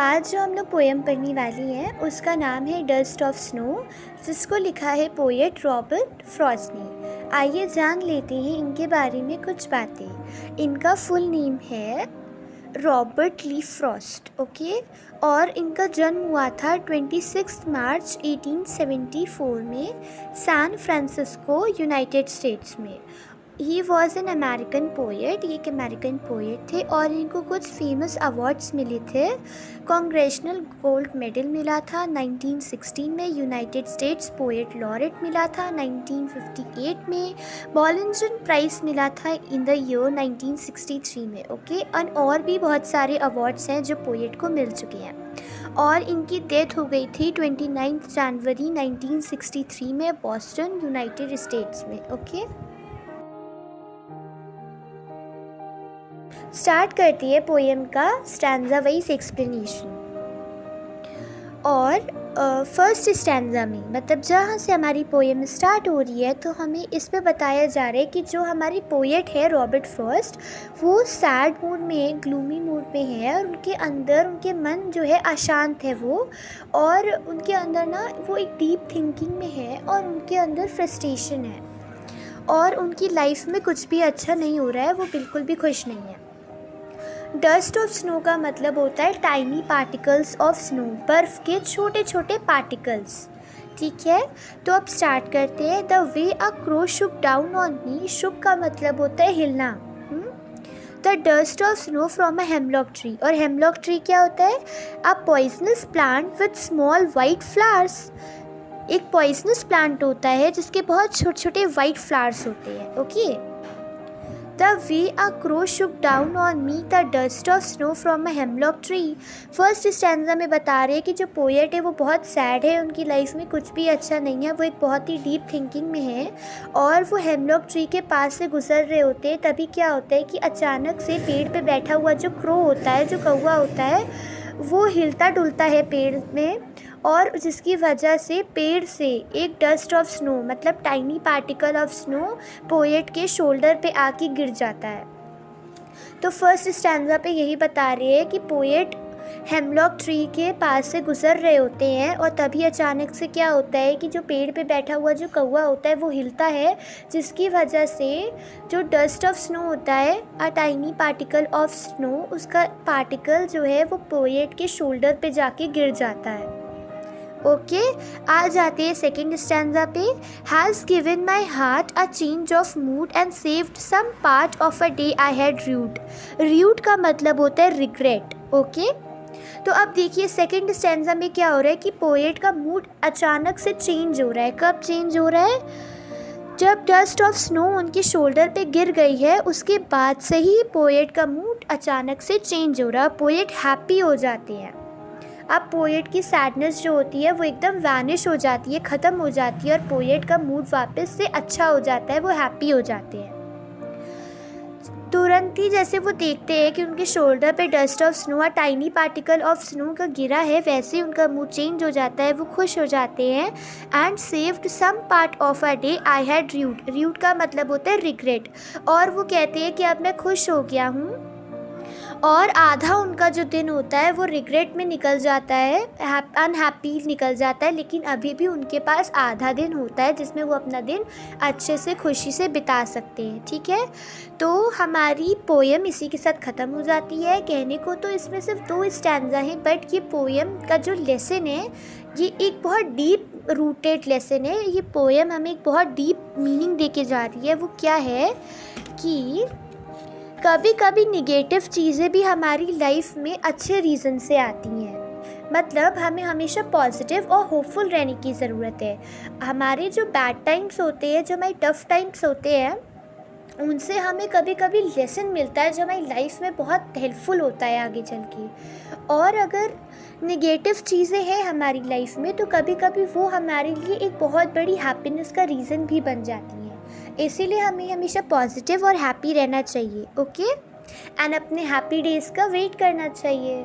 आज जो हम लोग पोएम पढ़ने वाली हैं उसका नाम है डस्ट ऑफ स्नो, जिसको लिखा है पोएट रॉबर्ट फ्रॉस्ट ने। आइए जान लेते हैं इनके बारे में कुछ बातें। इनका फुल नेम है रॉबर्ट ली फ्रॉस्ट, ओके। और इनका जन्म हुआ था 26 मार्च 1874 में सैन फ्रांसिस्को, यूनाइटेड स्टेट्स में। He was an American poet, ये एक अमेरिकन पोएट थे और इनको कुछ फेमस अवार्ड्स मिले थे। कांग्रेशनल गोल्ड मेडल मिला था 1916 में, यूनाइटेड स्टेट्स पोएट लॉरेट मिला था 1958 में, बॉलिंजर प्राइज़ मिला था इन द ईयर 1963 में, ओके। और भी बहुत सारे अवार्ड्स हैं जो पोएट को मिल चुके हैं। और इनकी डेथ हो गई थी 29 जनवरी 1963 में बॉस्टन, यूनाइटेड स्टेट्स में, ओके। स्टार्ट करती है पोएम का स्टैंजा वाइज एक्सप्लेनेशन। और फर्स्ट स्टैंजा में मतलब जहाँ से हमारी पोएम स्टार्ट हो रही है तो हमें इस पे बताया जा रहा है कि जो हमारी पोएट है रॉबर्ट फ्रॉस्ट, वो सैड मूड में है, ग्लूमी मूड में है और उनके अंदर उनके मन जो है अशांत है वो, और उनके अंदर ना वो एक डीप थिंकिंग में है और उनके अंदर फ्रस्ट्रेशन है और उनकी लाइफ में कुछ भी अच्छा नहीं हो रहा है, वो बिल्कुल भी खुश नहीं है। डस्ट ऑफ स्नो का मतलब होता है टाइनी पार्टिकल्स ऑफ स्नो, बर्फ़ के छोटे छोटे पार्टिकल्स, ठीक है। तो अब स्टार्ट करते हैं। The way a crow shook down on me, shook का मतलब होता है हिलना। The dust of snow from a hemlock tree, और हेमलॉक ट्री क्या होता है? A poisonous plant with small white flowers, एक पॉइजनस प्लांट होता है जिसके बहुत छोटे छोटे वाइट फ्लावर्स होते हैं, okay. The way a crow shook down on me, the dust of snow from a hemlock tree। First stanza में बता रहे हैं कि जो पोएट है वो बहुत सैड है, उनकी लाइफ में कुछ भी अच्छा नहीं है, वो एक बहुत ही डीप थिंकिंग में है और वो हेमलॉक ट्री के पास से गुजर रहे होते हैं। तभी क्या होता है कि अचानक से पेड़ पे बैठा हुआ जो क्रो होता है, जो कौवा होता है, वो हिलता डुलता है पेड़ में, और जिसकी वजह से पेड़ से एक डस्ट ऑफ स्नो मतलब tiny particle of snow poet के शोल्डर पे आके गिर जाता है। तो फर्स्ट स्टैंजा पे यही बता रहे हैं कि पोएट हेमलॉक ट्री के पास से गुजर रहे होते हैं और तभी अचानक से क्या होता है कि जो पेड़ पे बैठा हुआ जो कौवा होता है वो हिलता है, जिसकी वजह से जो डस्ट ऑफ स्नो होता है, a tiny particle of snow, उसका पार्टिकल जो है वो पोएट के शोल्डर पे जाके गिर जाता है, ओके। आ जाते हैं सेकेंड स्टैंजा पे। Has given my heart a change of mood and saved some part of a day I had rued. Rued का मतलब होता है रिग्रेट, ओके। तो अब देखिए सेकेंड स्टैंजा में क्या हो रहा है कि पोएट का मूड अचानक से चेंज हो रहा है। कब चेंज हो रहा है? जब डस्ट ऑफ स्नो उनके शोल्डर पे गिर गई है उसके बाद से ही पोएट का मूड अचानक से चेंज हो रहा है, पोएट हैप्पी हो जाते हैं। अब पोएट की सैडनेस जो होती है वो एकदम वैनिश हो जाती है, ख़त्म हो जाती है और पोएट का मूड वापस से अच्छा हो जाता है, वो हैप्पी हो जाते हैं। तुरंत ही जैसे वो देखते हैं कि उनके शोल्डर पे dust of snow, tiny particle of snow का गिरा है, वैसे ही उनका मूड चेंज हो जाता है, वो खुश हो जाते हैं। And saved some part of a day I had rued, rued का मतलब होता है रिग्रेट, और वो कहते हैं कि अब मैं खुश हो गया हूँ और आधा उनका जो दिन होता है वो रिग्रेट में निकल जाता है, अनहैप्पी निकल जाता है, लेकिन अभी भी उनके पास आधा दिन होता है जिसमें वो अपना दिन अच्छे से खुशी से बिता सकते हैं, ठीक है। तो हमारी पोएम इसी के साथ ख़त्म हो जाती है। कहने को तो इसमें सिर्फ 2 स्टैंजा हैं, बट ये पोएम का जो लेसन है ये एक बहुत डीप रूटेड लेसन है। ये पोएम हमें एक बहुत डीप मीनिंग दे के जा रही है। वो क्या है कि कभी कभी निगेटिव चीज़ें भी हमारी लाइफ में अच्छे रीज़न से आती हैं, मतलब हमें हमेशा पॉजिटिव और होपफुल रहने की ज़रूरत है। हमारे जो बैड टाइम्स होते हैं, जो हमारे टफ़ टाइम्स होते हैं, उनसे हमें कभी कभी लेसन मिलता है जो हमारी लाइफ में बहुत हेल्पफुल होता है आगे चल के। और अगर निगेटिव चीज़ें हैं हमारी लाइफ में तो कभी कभी वो हमारे लिए एक बहुत बड़ी हैप्पीनेस का रीज़न भी बन जाती है। इसीलिए हमें हमेशा पॉजिटिव और हैप्पी रहना चाहिए, ओके। एंड अपने हैप्पी डेज़ का वेट करना चाहिए।